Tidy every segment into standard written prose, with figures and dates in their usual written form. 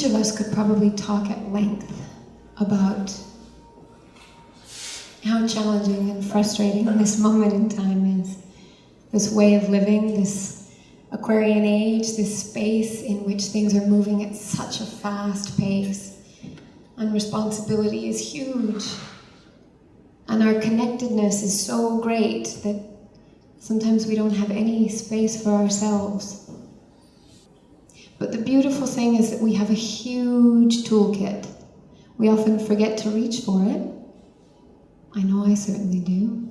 each of us could probably talk at length about how challenging and frustrating this moment in time is. This way of living, this Aquarian age, this space in which things are moving at such a fast pace. And responsibility is huge. And our connectedness is so great that sometimes we don't have any space for ourselves. But the beautiful thing is that we have a huge toolkit. We often forget to reach for it. I know I certainly do.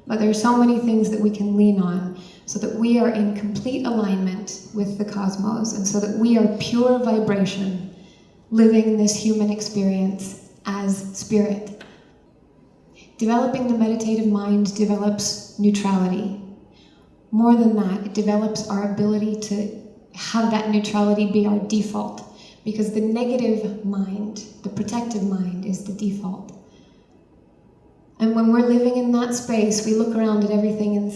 But there are so many things that we can lean on so that we are in complete alignment with the cosmos and so that we are pure vibration, living this human experience as spirit. Developing the meditative mind develops neutrality. More than that, it develops our ability to have that neutrality be our default, because the negative mind, the protective mind, is the default. And when we're living in that space, we look around at everything and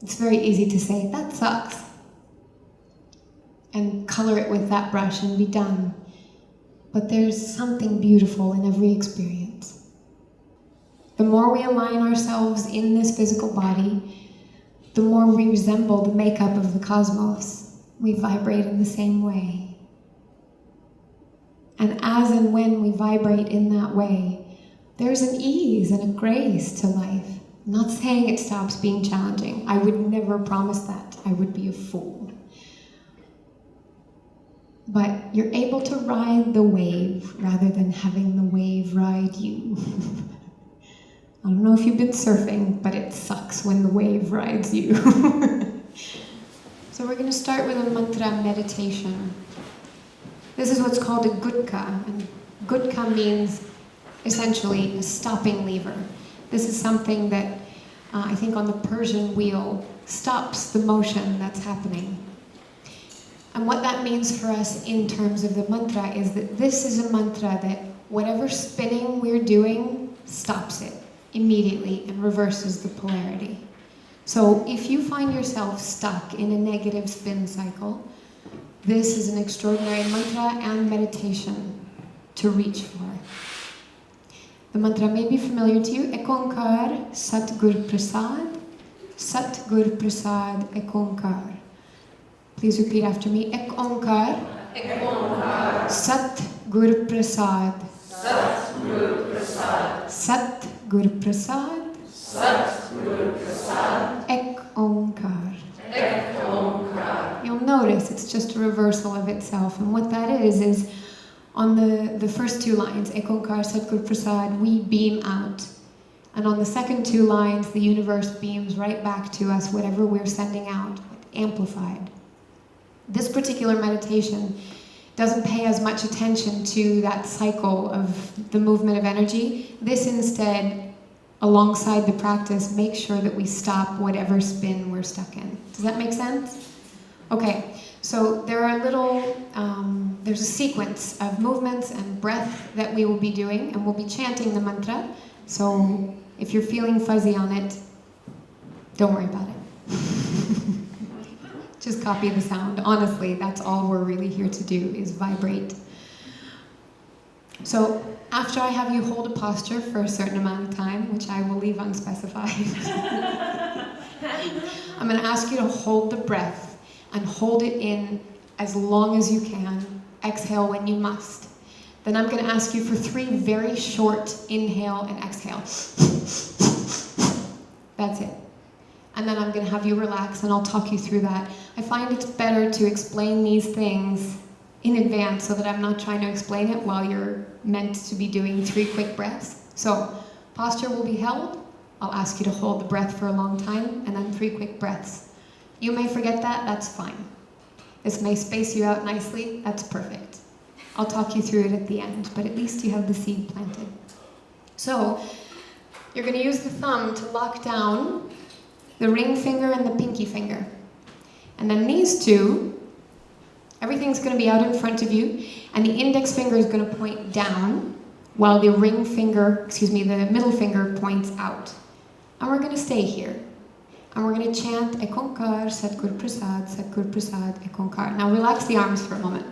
it's very easy to say, that sucks, and color it with that brush and be done. But there's something beautiful in every experience. The more we align ourselves in this physical body, the more we resemble the makeup of the cosmos. We vibrate in the same way. And as and when we vibrate in that way, there's an ease and a grace to life. I'm not saying it stops being challenging. I would never promise that. I would be a fool. But you're able to ride the wave rather than having the wave ride you. I don't know if you've been surfing, but it sucks when the wave rides you. So we're going to start with a mantra meditation. This is what's called a Gutka, and Gutka means essentially a stopping lever. This is something that I think on the Persian wheel stops the motion that's happening. And what that means for us in terms of the mantra is that this is a mantra that whatever spinning we're doing stops it immediately and reverses the polarity. So if you find yourself stuck in a negative spin cycle, this is an extraordinary mantra and meditation to reach for. The mantra may be familiar to you. Ek Onkar Sat Gur Prasad. Sat Gur Prasad Ek Onkar. Please repeat after me. Ek Onkar. Ek Onkar. Sat Gur Prasad. Sat Gur Prasad. Sat Gur Prasad. Sat Gur Prasad. Ek Onkar. Ek Onkar. You'll notice it's just a reversal of itself. And what that is on the first two lines, Ek Onkar Sat Gur Prasad, we beam out. And on the second two lines, the universe beams right back to us whatever we're sending out, amplified. This particular meditation doesn't pay as much attention to that cycle of the movement of energy. This instead, alongside the practice, make sure that we stop whatever spin we're stuck in. Does that make sense? Okay, so there are there's a sequence of movements and breath that we will be doing, and we'll be chanting the mantra. So if you're feeling fuzzy on it, don't worry about it. Just copy the sound. Honestly, that's all we're really here to do, is vibrate. So after I have you hold a posture for a certain amount of time, which I will leave unspecified, I'm going to ask you to hold the breath and hold it in as long as you can. Exhale when you must. Then I'm going to ask you for 3 very short inhale and exhale. That's it. And then I'm going to have you relax and I'll talk you through that. I find it's better to explain these things in advance so that I'm not trying to explain it while you're meant to be doing 3 quick breaths. So posture will be held. I'll ask you to hold the breath for a long time and then 3 quick breaths. You may forget that, that's fine. This may space you out nicely, that's perfect. I'll talk you through it at the end, but at least you have the seed planted. So you're going to use the thumb to lock down the ring finger and the pinky finger. And then these two, everything's going to be out in front of you, and the index finger is going to point down, while the ring finger, the middle finger points out. And we're going to stay here. And we're going to chant Ek Onkar Sat Gur Prasad, Sat Gur Prasad, Ek Onkar. Now relax the arms for a moment.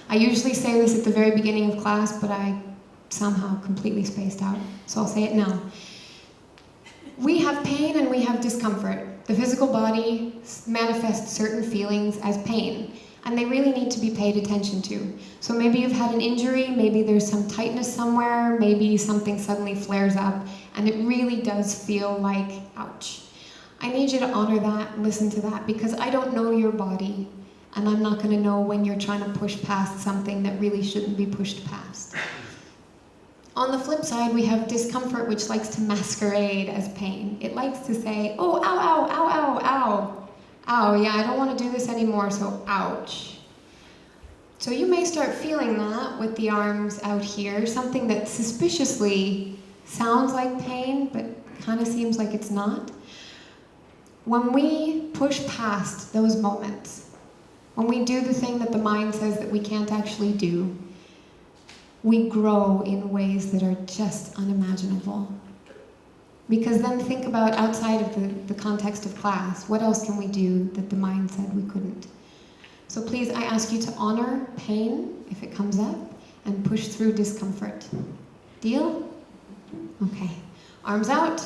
I usually say this at the very beginning of class, but I somehow completely spaced out, so I'll say it now. We have pain and we have discomfort. The physical body manifests certain feelings as pain, and they really need to be paid attention to. So maybe you've had an injury, maybe there's some tightness somewhere, maybe something suddenly flares up, and it really does feel like, ouch. I need you to honor that and listen to that, because I don't know your body, and I'm not going to know when you're trying to push past something that really shouldn't be pushed past. On the flip side, we have discomfort, which likes to masquerade as pain. It likes to say, oh, ow, ow, ow, ow, ow. Ow, yeah, I don't want to do this anymore, so ouch. So you may start feeling that with the arms out here, something that suspiciously sounds like pain, but kind of seems like it's not. When we push past those moments, when we do the thing that the mind says that we can't actually do, we grow in ways that are just unimaginable. Because then think about outside of the context of class, what else can we do that the mind said we couldn't? So please, I ask you to honor pain if it comes up and push through discomfort. Deal? Okay. Arms out.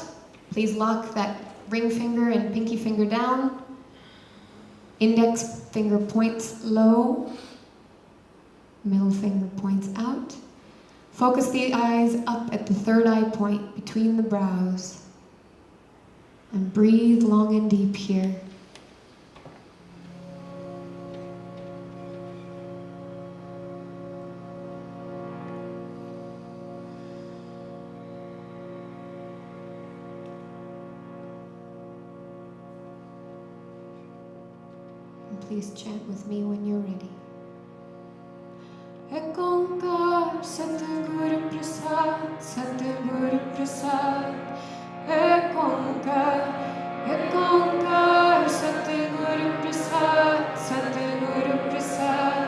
Please lock that ring finger and pinky finger down. Index finger points low. Middle finger points out. Focus the eyes up at the third eye point between the brows. And breathe long and deep here. And please chant with me when you're ready. Ek Onkar Satguru Prasad, Satguru Prasad. Ek Onkar Satguru Prasad, Satguru Prasad.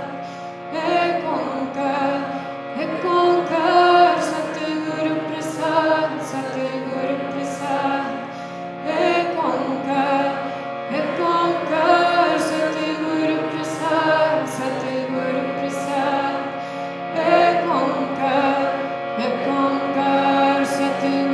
Ek Onkar Satguru Prasad, Satguru Prasad. Ek Onkar Satguru Prasad, Satguru Prasad. Ek Onkar Satguru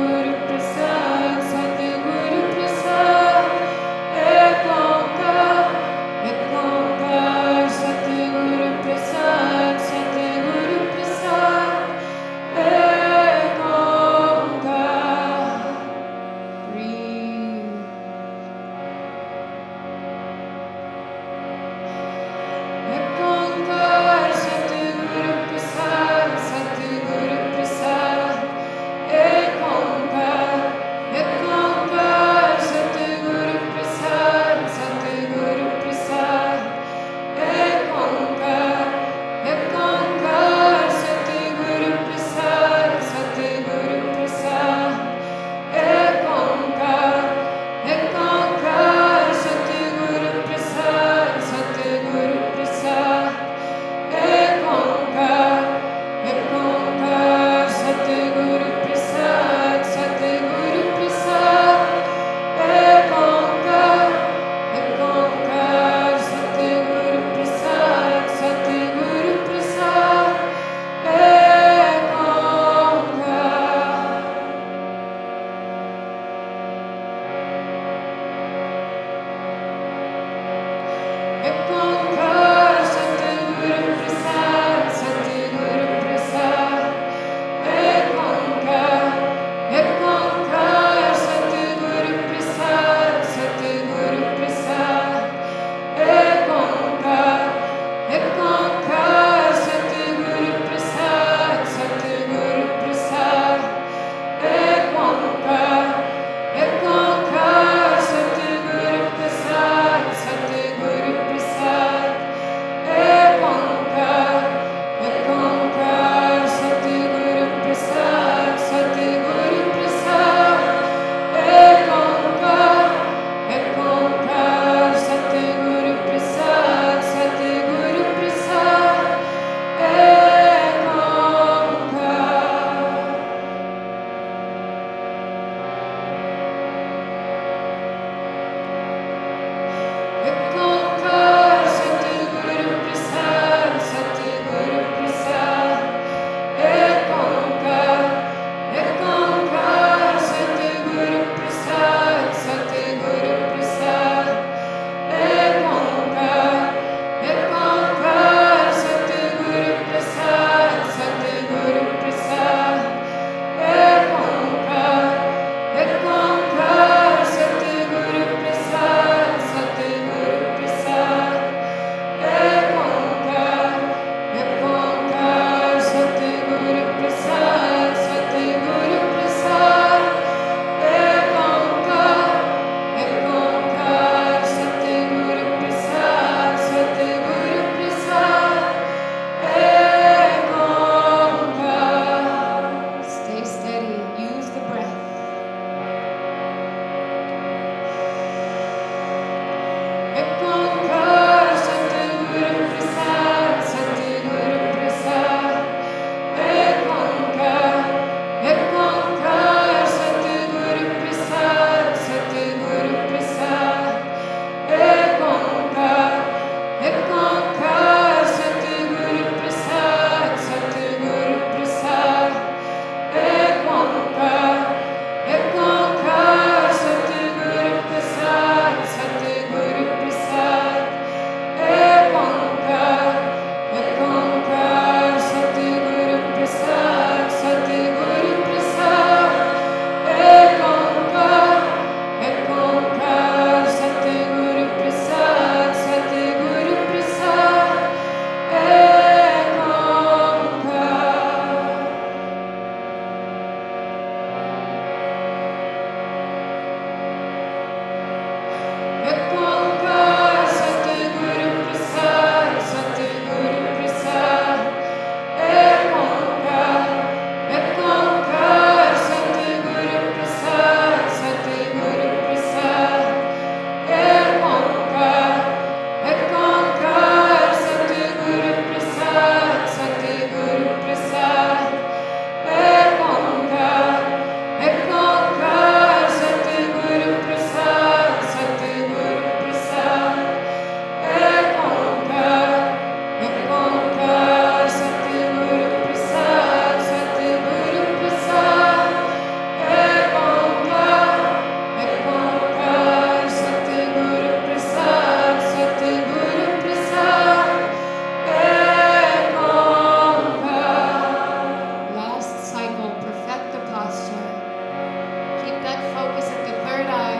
focus at the third eye.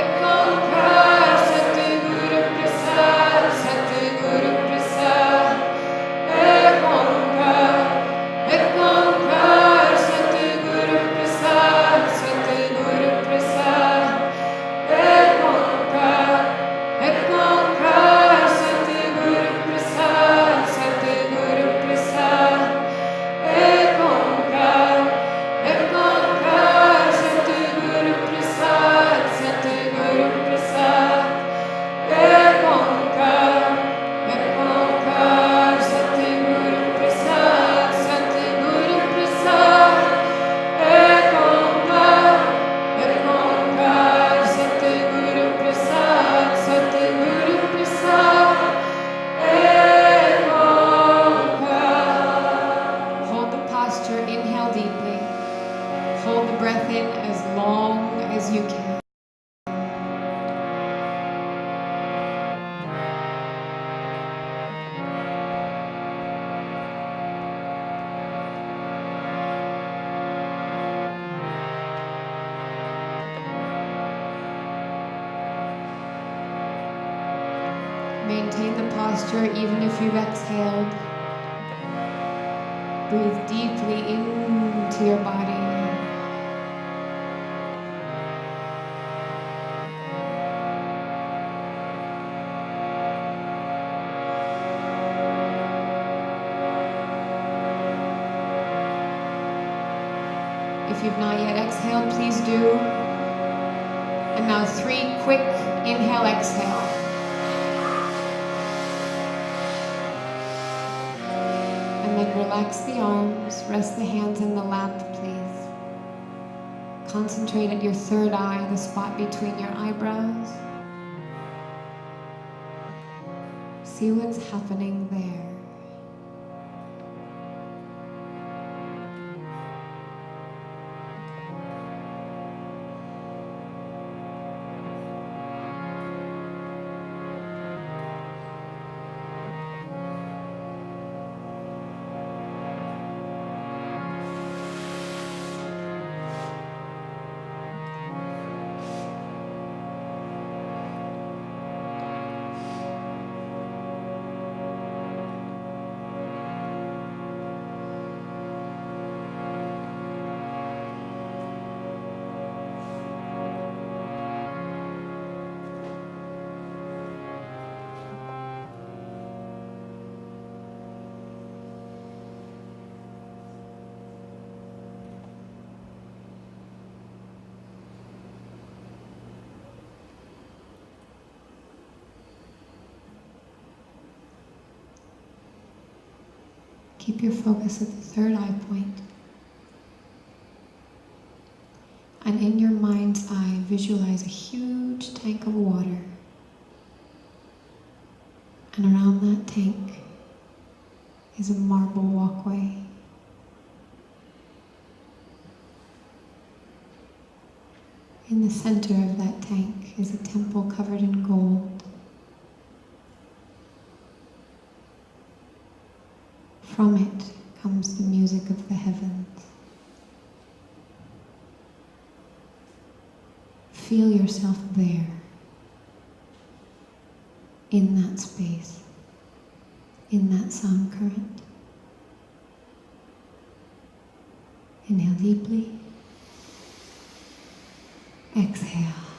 Ekonkar Satguru Prasad, Satguru Prasad. Ekonkar, Ekonkar Satguru Prasad, Satguru Prasad. Ekonkar, Ekonkar Satguru Prasad, Satguru Prasad. Ekonkar, Ekonkar Satguru Prasad, Satguru Prasad. Ekonkar, Ekonkar Satguru Prasad, Satguru Prasad. Ekonkar, Ekonkar Satguru Prasad, Satguru Prasad. Ekonkar. Hold the posture, inhale deeply. Hold the breath in as long as you can. Maintain the posture even if you've exhaled. Breathe deeply into your body. If you've not yet exhaled, please do. And now 3 quick inhale, exhale. And then relax the arms, rest the hands in the lap, please. Concentrate at your third eye, the spot between your eyebrows. See what's happening there. Keep your focus at the third eye point. And in your mind's eye, visualize a huge tank of water. And around that tank is a marble walkway. In the center of that tank is a temple covered in gold. From it comes the music of the heavens. Feel yourself there, in that space, in that sound current. Inhale deeply. Exhale.